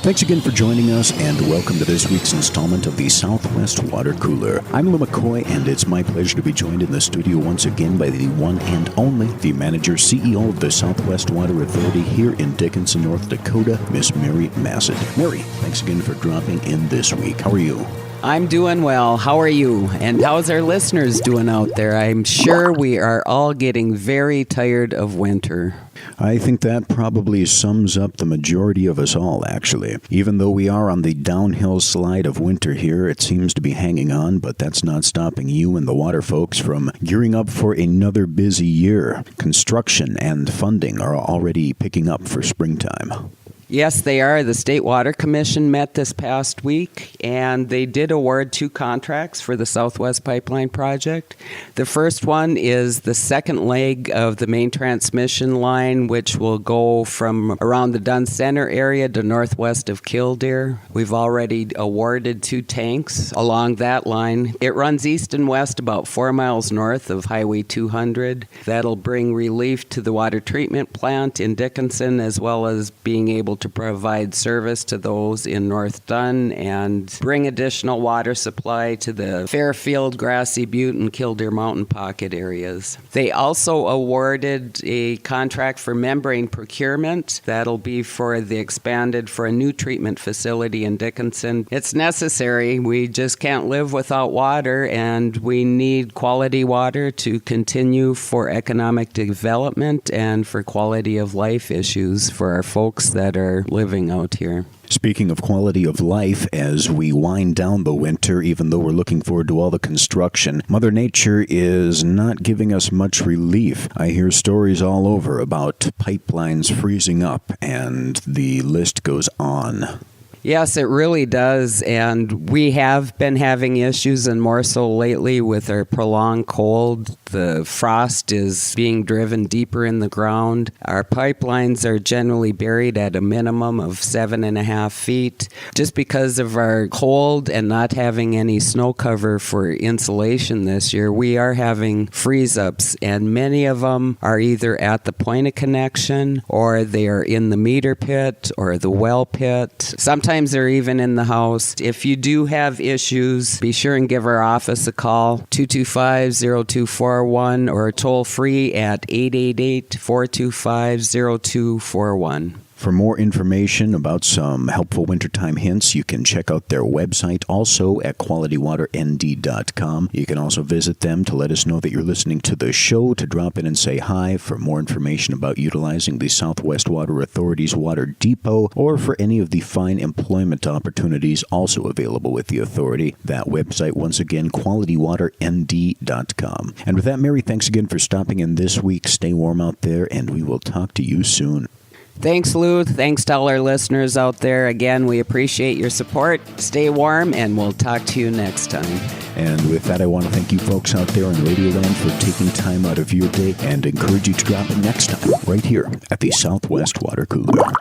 Thanks again for joining us, and welcome to this week's installment of the Southwest Water Cooler. I'm Lou McCoy, and it's my pleasure to be joined in the studio once again by the one and only, the manager, CEO of the Southwest Water Authority here in Dickinson, North Dakota, Miss Mary Massett. Mary, thanks again for dropping in this week. How are you? I'm doing well. How are you? And how's our listeners doing out there? I'm sure we are all getting very tired of winter. I think that probably sums up the majority of us all, actually. Even though we are on the downhill slide of winter here, it seems to be hanging on, but that's not stopping you and the water folks from gearing up for another busy year. Construction and funding are already picking up for springtime. Yes, they are. The State Water Commission met this past week, and they did award 2 contracts for the Southwest Pipeline project. The first one is the second leg of the main transmission line, which will go from around the Dunn Center area to northwest of Killdeer. We've already awarded 2 tanks along that line. It runs east and west about 4 miles north of Highway 200. That'll bring relief to the water treatment plant in Dickinson, as well as being able to provide service to those in North Dunn and bring additional water supply to the Fairfield, Grassy Butte, and Killdeer Mountain Pocket areas. They also awarded a contract for membrane procurement. That'll be for a new treatment facility in Dickinson. It's necessary. We just can't live without water, and we need quality water to continue for economic development and for quality of life issues for our folks that are living out here. Speaking of quality of life, as we wind down the winter, even though we're looking forward to all the construction, Mother Nature is not giving us much relief. I hear stories all over about pipelines freezing up, and the list goes on. Yes, it really does, and we have been having issues, and more so lately with our prolonged cold. The frost is being driven deeper in the ground. Our pipelines are generally buried at a minimum of 7.5 feet. Just because of our cold and not having any snow cover for insulation this year, we are having freeze-ups, and many of them are either at the point of connection, or they are in the meter pit or the well pit. Sometimes they're even in the house. If you do have issues, be sure and give our office a call, 225-0241, or toll free at 888-425-0241. For more information about some helpful wintertime hints, you can check out their website, also at qualitywaternd.com. You can also visit them to let us know that you're listening to the show, to drop in and say hi, for more information about utilizing the Southwest Water Authority's Water Depot, or for any of the fine employment opportunities also available with the authority. That website, once again, qualitywaternd.com. And with that, Mary, thanks again for stopping in this week. Stay warm out there, and we will talk to you soon. Thanks, Lou. Thanks to all our listeners out there. Again, we appreciate your support. Stay warm, and we'll talk to you next time. And with that, I want to thank you folks out there in Radioland for taking time out of your day and encourage you to drop in next time right here at the Southwest Water Cooler.